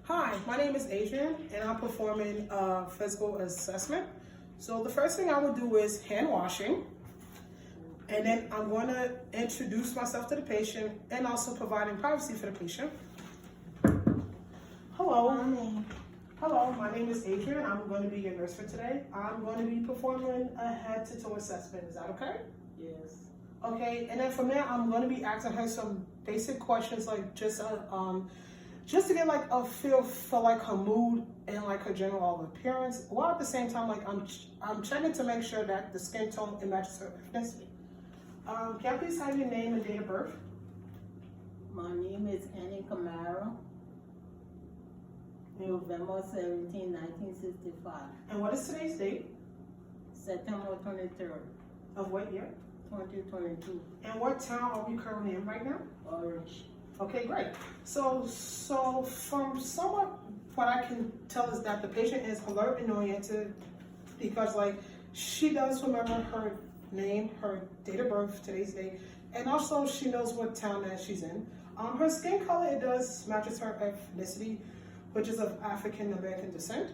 Hi, my name is Adrian, and I'm performing a physical assessment. So the first thing I would do is hand washing, and then I'm going to introduce myself to the patient and also providing privacy for the patient. Hello. Hello, my name is Adrian. I'm going to be your nurse for today. I'm going to be performing a head-to-toe assessment. Is that okay? Yes. Okay, and then from there, I'm going to be asking her some basic questions, like just to get like a feel for like her mood and like her general appearance, while at the same time like I'm checking to make sure that the skin tone matches her ethnicity. Can I please have your name and date of birth? My name is Annie Camaro. November 17, 1965. And what is today's date? September 23rd, Of what year? 2022. And what town are we currently in right now? Orange. Okay, great. So from somewhat what I can tell is that the patient is alert and oriented because like she does remember her name, her date of birth, today's date, and also she knows what town that she's in. Her skin color, it does matches her ethnicity, which is of African American descent.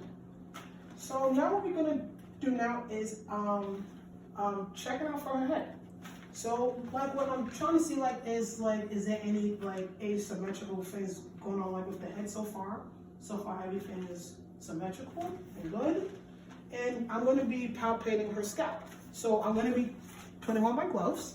So now what we're gonna do now is checking out for her head. So like what I'm trying to see like is there any like asymmetrical things going on like with the head so far? So far everything is symmetrical and good. And I'm gonna be palpating her scalp. So I'm gonna be putting on my gloves.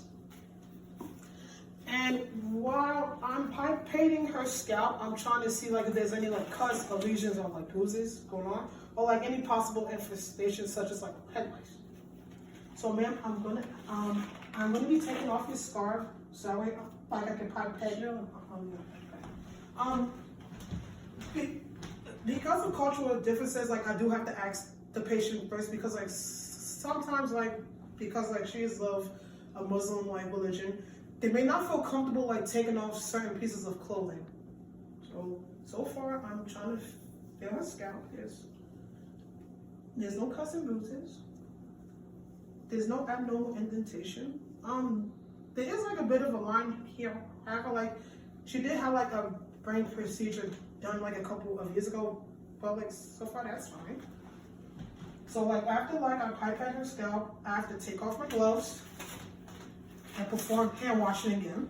And while I'm palpating her scalp, I'm trying to see like if there's any like cuts or lesions or like bruises going on, or like any possible infestations such as like head lice. So ma'am, I'm gonna be taking off your scarf so that way like I can pipette you. Because of cultural differences, like I do have to ask the patient first because like sometimes like because like she is of a Muslim like religion, they may not feel comfortable like taking off certain pieces of clothing. So far I'm trying to feel her scalp. There's no cuts and bruises. There's no abnormal indentation. There is like a bit of a line here. However, like she did have like a brain procedure done like a couple of years ago, but like so far that's fine. So like after like I pipette her scalp, I have to take off my gloves and perform hand washing again.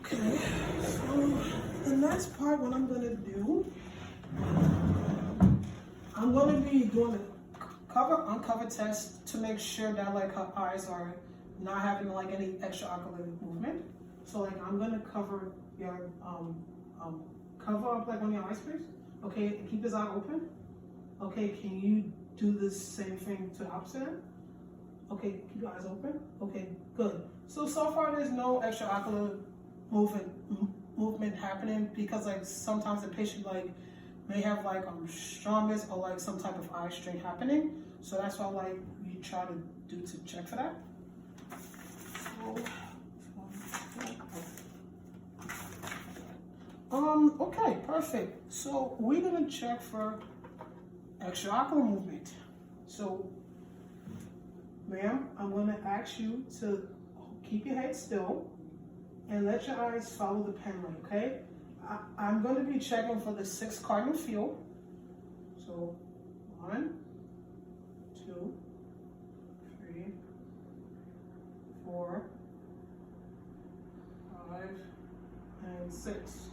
Okay, so the next part, what I'm gonna do, I'm gonna be doing a cover-uncover test to make sure that like her eyes are not having like any extraocular movement. So like I'm gonna cover your cover up like on your eyes, please. Okay, keep his eye open. Okay, can you do the same thing to the opposite end? Okay, keep your eyes open. Okay, good. So far there's no extraocular movement happening because like sometimes the patient like may have like strongest or like some type of eye strain happening. So that's why like you try to do to check for that. Okay, perfect. So we're gonna check for extraocular movement. So, ma'am, I'm gonna ask you to keep your head still and let your eyes follow the pen light, okay? I'm gonna be checking for the 6 cardinal field. So, 1, 2, 3, 4, 5, and 6.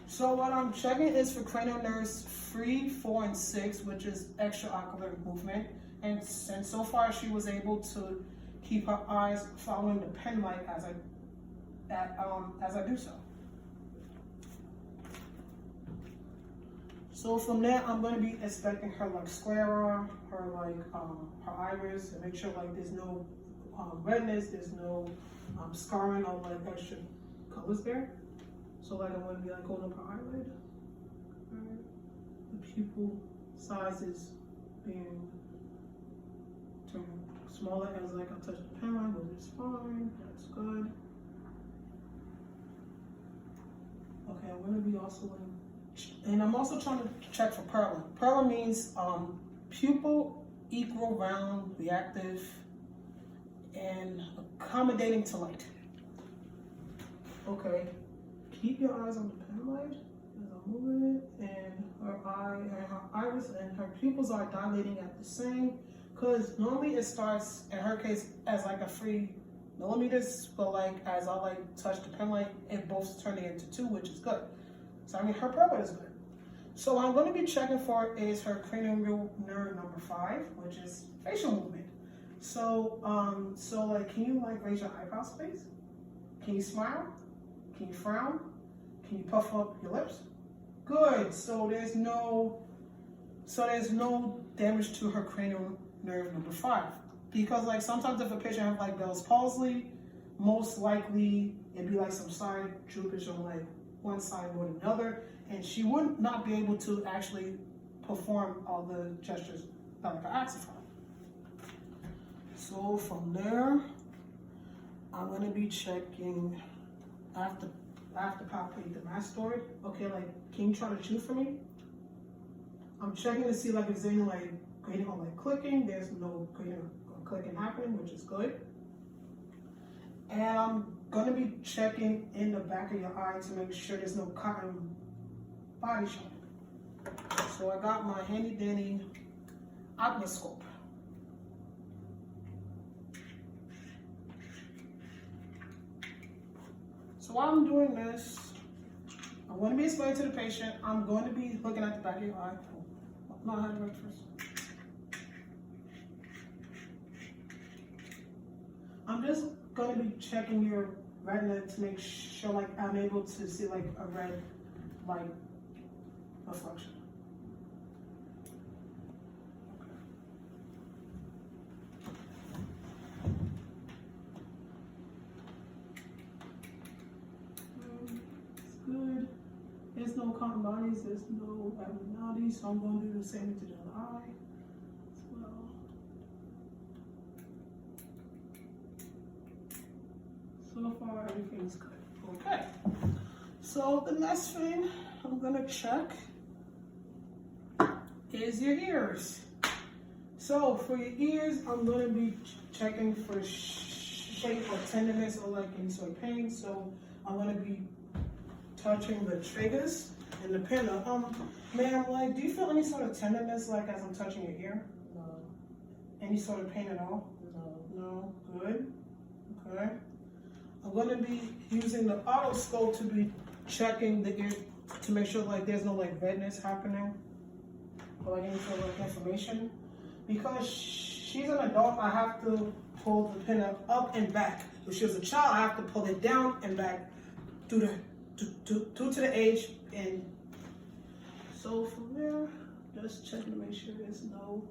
So what I'm checking is for cranial nerves 3, 4, and 6, which is extraocular movement. And so far she was able to keep her eyes following the pen light as I do so. So from there, I'm going to be inspecting her like sclera, her like her iris, and make sure like there's no redness, there's no scarring or like extra colors there. So like I'm going to be like holding up her eyelid. Right. The pupil size is being turned smaller as like I touch the pen line, which is fine. That's good. Okay, I'm going to be also and I'm also trying to check for purling. Purling means pupil equal, round, reactive, and accommodating to light. Okay, keep your eyes on the pen light as I'm moving it, and her eye and her iris and her pupils are dilating at the same, because normally it starts, in her case, as like a 3 millimeters, but like as I like touch the pen light, it both turning into 2, which is good. So I mean, her purple is good. So what I'm going to be checking for is her cranial nerve number 5, which is facial movement. So, like, can you like raise your eyebrows, please? Can you smile? Can you frown? Can you puff up your lips? Good. So there's no damage to her cranial nerve number 5. Because like sometimes if a patient has like Bell's palsy, most likely it'd be like some side droopage on like one side more than the other, and she would not be able to actually perform all the gestures that like I asked her. So from there, I'm gonna be checking after palpate the mastoid. Okay, like can you try to chew for me? I'm checking to see like if there's any like grading or like clicking. There's no grading or clicking happening, which is good. And I'm gonna be checking in the back of your eye to make sure there's no cotton body shot. So I got my handy dandy otoscope. So while I'm doing this, I'm going to be explaining to the patient. I'm going to be looking at the back of your eye. Oh, no, I had to write first. I'm just going to be checking your retina to make sure like I'm able to see like a red light reflection. Good. There's no cotton bodies, there's no abnormalities, so I'm going to do the same to the other eye as well. So far, everything's good. Okay. So the next thing I'm going to check is your ears. So for your ears, I'm going to be checking for shape or tenderness or like any sort of pain. So I'm going to be touching the triggers and the pinna. Ma'am, like, do you feel any sort of tenderness, like, as I'm touching your ear? No. Any sort of pain at all? No. No? Good. Okay. I'm going to be using the otoscope to be checking the ear to make sure, like, there's no, like, redness happening or, like, any sort of, like, inflammation. Because she's an adult, I have to pull the pinna up and back. If she was a child, I have to pull it down and back due to the age. And so from there, just checking to make sure there's no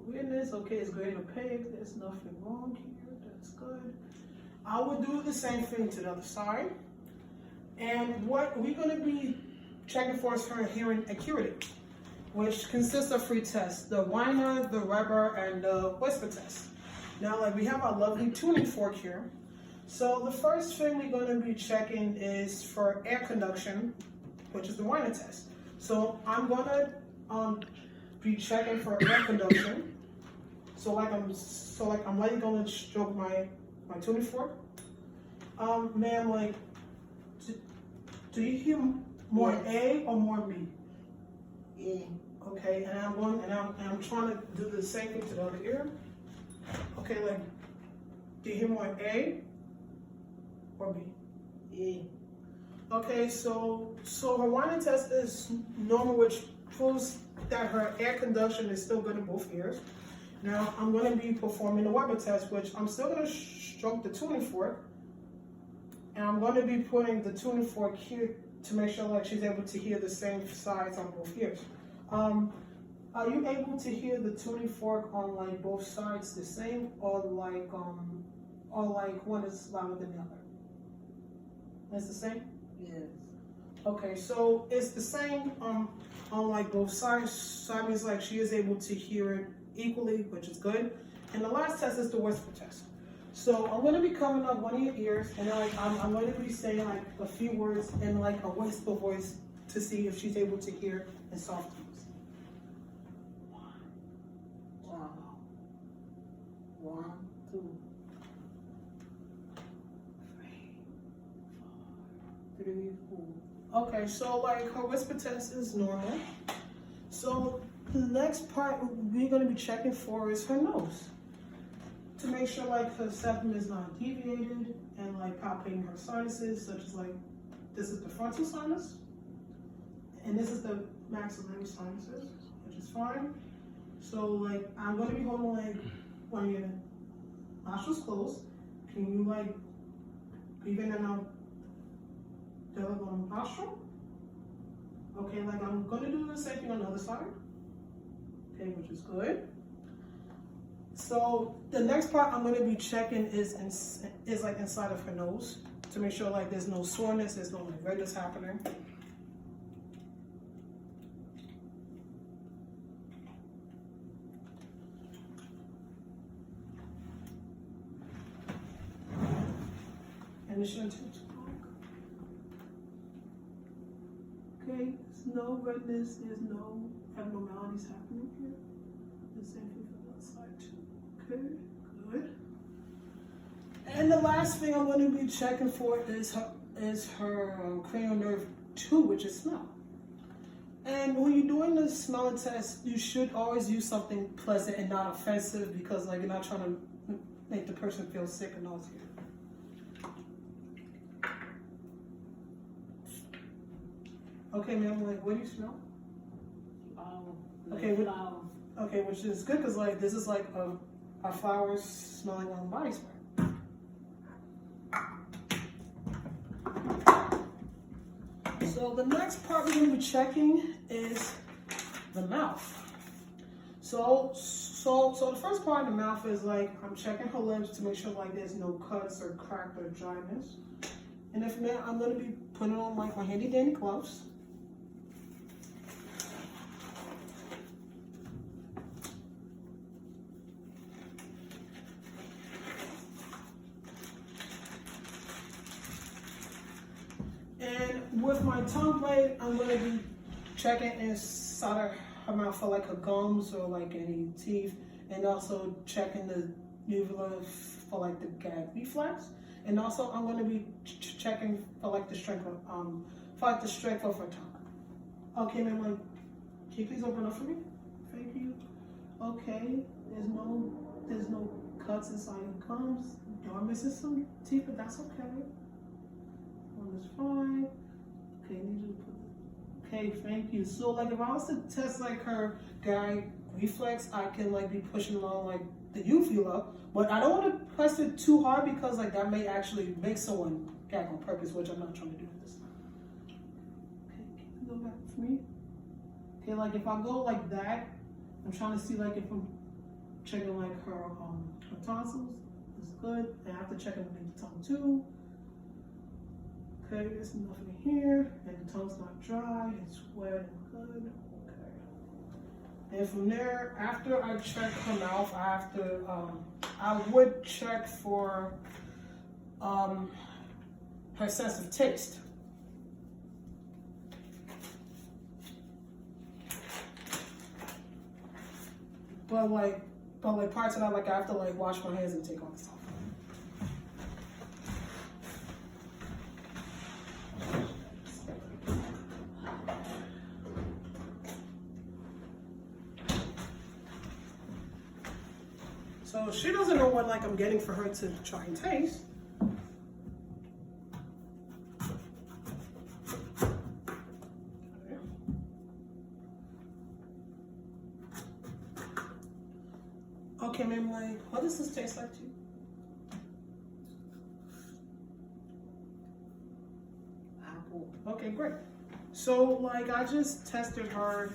weirdness. Okay, it's great opaque, there's nothing wrong here, that's good. I would do the same thing to the other side. And what we're going to be checking for is her hearing acuity, which consists of 3 tests: the whiner, the Weber, and the whisper test. Now, like, we have our lovely tuning fork here. So the first thing we're going to be checking is for air conduction, which is the whiner test. So I'm going to be checking for air conduction. So I'm lightly going to stroke my tuning fork. Ma'am, like, do you hear more Yes. A or more B? A. Okay, and I'm trying to do the same thing to the other ear. Okay, like, do you hear more A or B? A. Okay, so her whining test is normal, which proves that her air conduction is still good in both ears. Now I'm going to be performing the Weber test, which I'm still going to stroke the tuning fork, and I'm going to be putting the tuning fork here to make sure like she's able to hear the same sides on both ears. Are you able to hear the tuning fork on like both sides the same, or like one is louder than the other? It's the same? Yes. Okay, so it's the same on like both sides. So that means like she is able to hear it equally, which is good. And the last test is the whisper test. So I'm going to be covering up one of your ears, and then like I'm going to be saying like a few words in like a whisper voice to see if she's able to hear in soft tones. 1, 2, 3, 4. Okay, so like her whisper test is normal. So the next part we're gonna be checking for is her nose. To make sure like her septum is not deviated and like palpating her sinuses, such as like this is the frontal sinus and this is the maxillary sinuses, which is fine. So like I'm gonna be holding like when your nostrils closed. Can you like breathe in and out the nostril? Okay, like I'm gonna do the same thing on the other side. Okay, which is good. So the next part I'm gonna be checking is like inside of her nose to make sure like there's no soreness, there's no like redness happening. And it shouldn't take too long. Okay, there's no redness, there's no abnormalities happening here. The same thing for the other side too. Okay, good. And the last thing I'm going to be checking for is her cranial nerve 2, which is smell. And when you're doing the smell test, you should always use something pleasant and not offensive because like you're not trying to make the person feel sick or nauseous. Okay, ma'am, like what do you smell? Okay, flower. Okay, which is good because like this is like a flowers smelling on body spray. So the next part we're gonna be checking is the mouth. So the first part of the mouth is like I'm checking her lips to make sure like there's no cuts or crack or dryness. And if not, I'm gonna be putting on like my handy dandy gloves. And with my tongue blade, I'm gonna be checking inside of her mouth for like her gums or like any teeth, and also checking the uvula for like the gag reflex. And also I'm gonna be checking for like the strength of her tongue. Okay, ma'am, like, can you please open up for me? Thank you. Okay, there's no cuts inside your gums. You are missing some teeth, but that's okay. One is fine. Okay, need you to put. Okay, thank you. So like if I was to test like her gag reflex, I can like be pushing along like the uvula, but I don't want to press it too hard because like that may actually make someone gag on purpose, which I'm not trying to do with this. Okay, can you go back with me? Okay, like if I go like that, I'm trying to see like if I'm checking like her tonsils. It's good. And I have to check underneath the tongue too. Okay, there's nothing here, and the tongue's not dry, it's wet and good. Okay. And from there, after I check her mouth, I would check for her sense of taste. But parts of that, like I have to like wash my hands and take all this off. So she doesn't know what like I'm getting for her to try and taste. Okay, ma'am, like, what does this taste like to you? Apple. Okay, great. So like I just tested her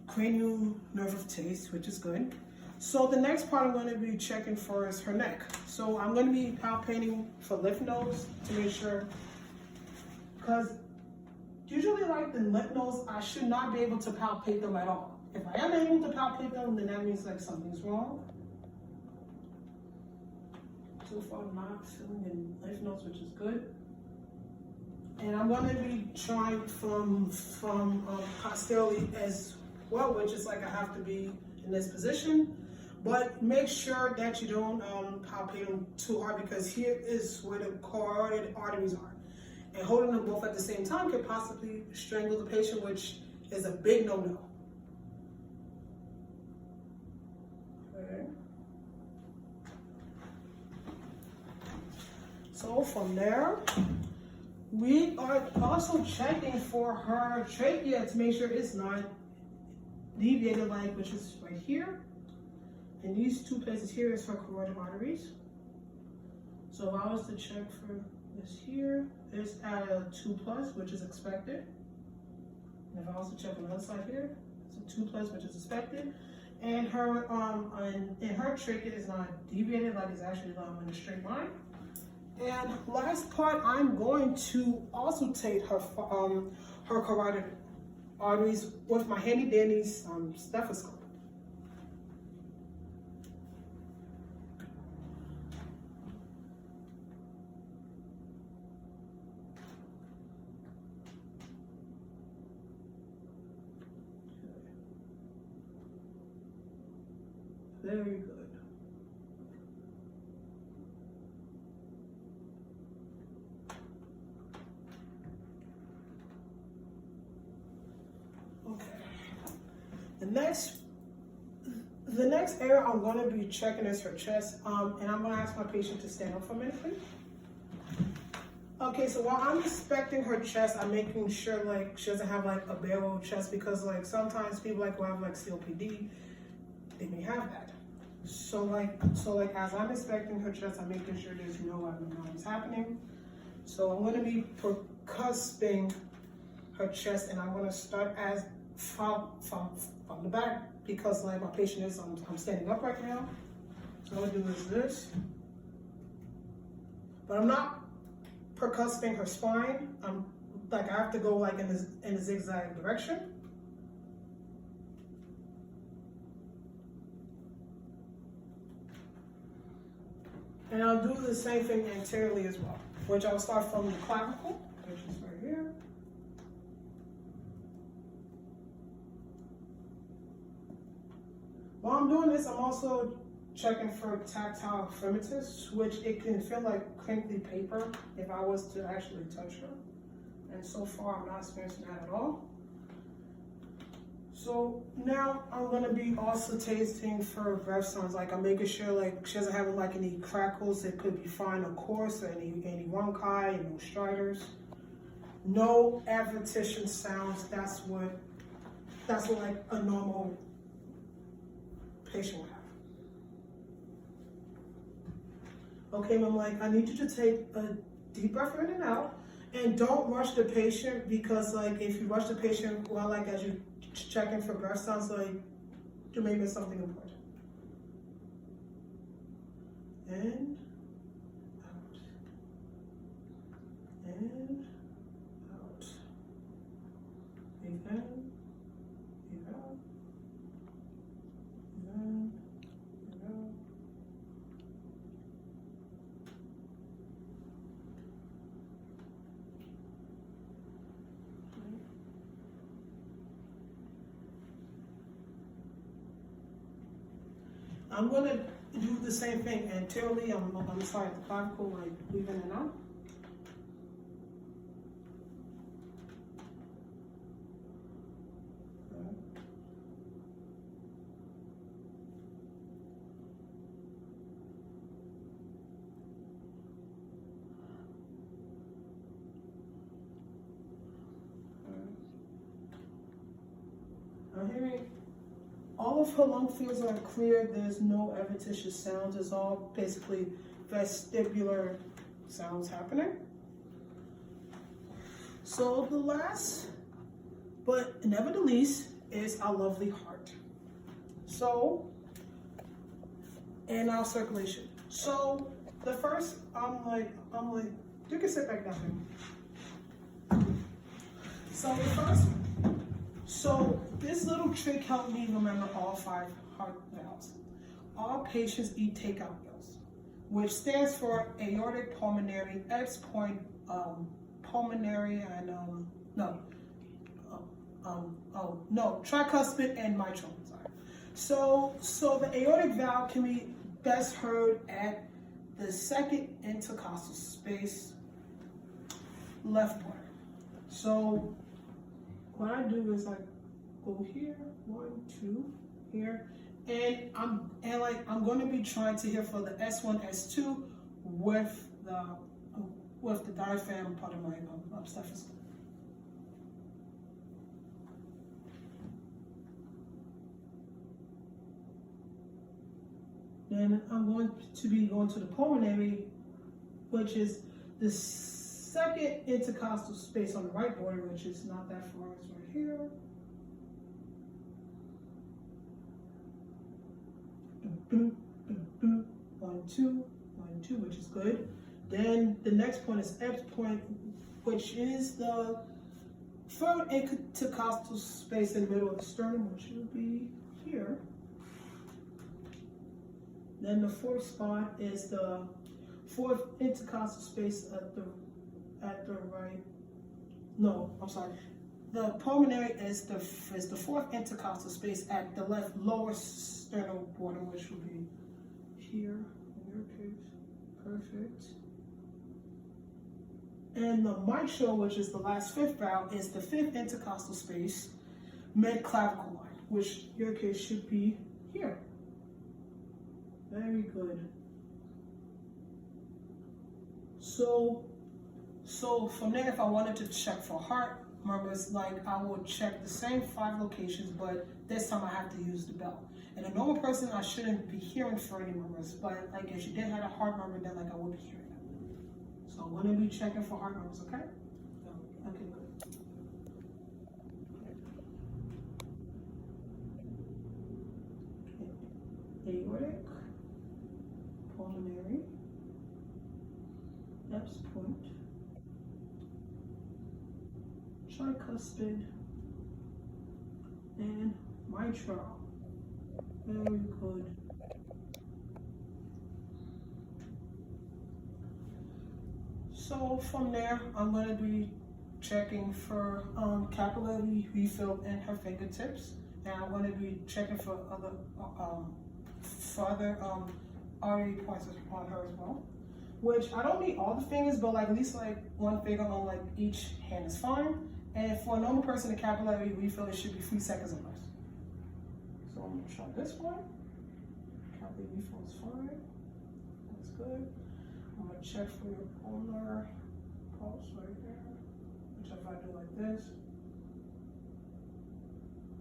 cranial nerve of taste, which is good. So the next part I'm going to be checking for is her neck. So I'm going to be palpating for lymph nodes to make sure, because usually like the lymph nodes, I should not be able to palpate them at all. If I am able to palpate them, then that means like something's wrong. So far I'm not feeling any lymph nodes, which is good. And I'm going to be trying from posteriorly as well, which is like I have to be in this position. But make sure that you don't palpate them too hard because here is where the carotid arteries are. And holding them both at the same time could possibly strangle the patient, which is a big no-no. Okay. So from there, we are also checking for her trachea to make sure it's not deviated, like, which is right here. And these two places here is her carotid arteries. So if I was to check for this here, it's at a 2+, which is expected. And if I was to check on the other side here, it's a 2+, which is expected. And her her trachea is not deviated, like it's actually in a straight line. And last part, I'm going to auscultate her carotid arteries with my handy dandy stethoscope. Very good. Okay. The next area I'm going to be checking is her chest, and I'm going to ask my patient to stand up for a minute, please. Okay, so while I'm inspecting her chest, I'm making sure like she doesn't have like a barrel chest, because like sometimes people like who have like COPD, they may have that. So like as I'm inspecting her chest, I'm making sure there's no abnormalities happening. So I'm going to be percusping her chest, and I'm going to start as from the back, because like my patient is, I'm standing up right now. So what I'm going to do is this, but I'm not percusping her spine. I have to go like in a zigzag direction. And I'll do the same thing anteriorly as well, which I'll start from the clavicle, which is right here. While I'm doing this, I'm also checking for tactile firmness, which it can feel like crinkly paper if I was to actually touch her. And so far, I'm not experiencing that at all. So now I'm gonna be also tasting for breath sounds. Like I'm making sure like she doesn't have like any crackles. It could be fine, of course, or any rhonchi, no striders. No adventition sounds. That's what like a normal patient would have. Okay, I'm like, I need you to take a deep breath in and out, and don't rush the patient, because like if you rush the patient, well, like as you checking for breath sounds, like you may miss something important. In, out, in, out, breathe in, breathe out, breathe in, breathe out. I'm gonna do the same thing anteriorly. I'm sorry, the clavicle, like breathe in and out. I'm hearing all of her lung fields are clear. There's no adventitious sounds. It's all basically vestibular sounds happening. So the last, but never the least, is our lovely heart. So, and our circulation. So the first, I'm like, you can sit back down. So the first, so this little trick helped me remember all 5 heart valves. All patients eat takeout meals, which stands for aortic, pulmonary, pulmonary, and tricuspid and mitral. Sorry. So the aortic valve can be best heard at the second intercostal space, left border. So what I do is I go here, 1, 2, here, and I'm going to be trying to hear for the S1, S2 with the diaphragm part of my stethoscope. Then I'm going to be going to the pulmonary, which is the second intercostal space on the right border, which is not that far. It's right here. Boom, boom, boom. 1, 2, 1, 2, which is good. Then the next point is Ebb's point, which is the third intercostal space in the middle of the sternum, which will be here. Then the fourth spot is the fourth intercostal space at the right. No, I'm sorry. The pulmonary is the fourth intercostal space at the left lower sternal border, which will be here in your case. Perfect. And the mitral, which is the last fifth valve, is the fifth intercostal space mid clavicle line, which in your case should be here. Very good. So from there, if I wanted to check for heart murmurs, like I would check the same 5 locations, but this time I have to use the bell. And a normal person, I shouldn't be hearing for any murmurs, but like if you did have a heart murmur, then like I would be hearing it. So I'm gonna be checking for heart murmurs, okay? Okay, good. Aortic, pulmonary, Ebb's point, tricuspid, and mitral. Very good. So from there, I'm going to be checking for capillary refill in her fingertips, and I'm going to be checking for other artery points on her as well. Which I don't need all the fingers, but like at least like one finger on like each hand is fine. And for a normal person, the capillary refill, it should be 3 seconds or less. So I'm gonna try this one. Capillary refill is fine. That's good. I'm gonna check for your pulmonary pulse right there. Which if I do like this,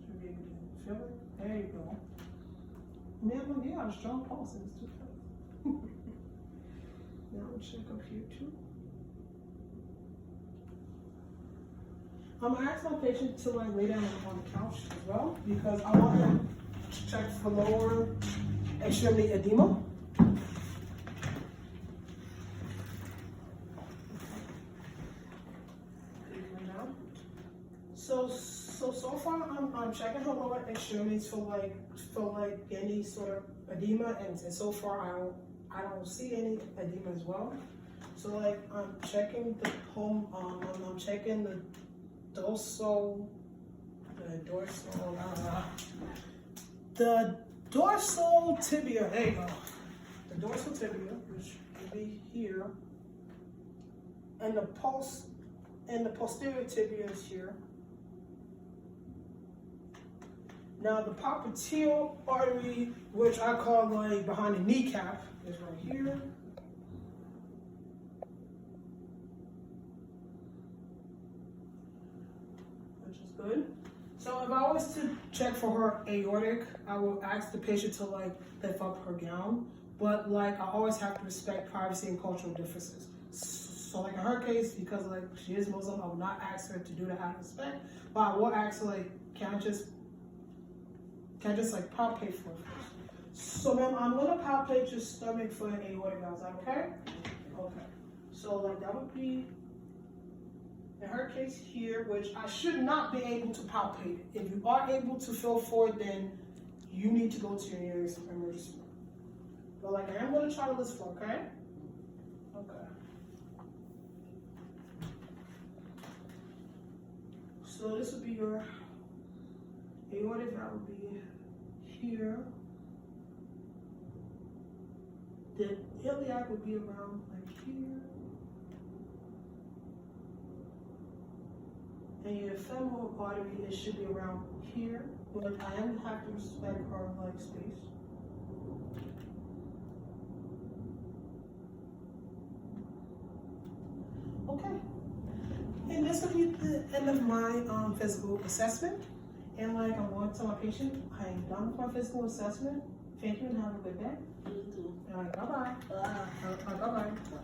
should be able to feel it. There you go. Man, you got a strong pulse in this too. Now we'll check up here too. I'm gonna ask my patient to like lay down on the couch as well because I want them to check for lower extremity edema. So far I'm checking her lower extremities for like any sort of edema, and so far I don't see any edema as well. So like I'm checking the I'm checking the dorsal tibia. There you go. The dorsal tibia, which will be here, and the posterior tibia is here. Now the popliteal artery, which I call like behind the kneecap, is right here. Which is good. So if I was to check for her aortic, I will ask the patient to like lift up her gown. But like I always have to respect privacy and cultural differences. So like in her case, because like she is Muslim, I will not ask her to do that out of respect. But I will ask her like, can I just like palpate for it first? So ma'am, I'm gonna palpate your stomach for an aortic valve. Is that okay? Okay. So like that would be in her case here, which I should not be able to palpate. If you are able to feel for it, then you need to go to your nearest emergency room. But like I am gonna try to listen for, okay? Okay. So this would be your aortic valve would be here. The iliac would be around like here. And your femoral artery, it should be around here, but I am have to respect her leg space. Okay. And this will be the end of my physical assessment. And like I'm going to tell my patient, I am done with my physical assessment. Thank you and have a good day. You too. All right, bye-bye. Bye. Bye-bye.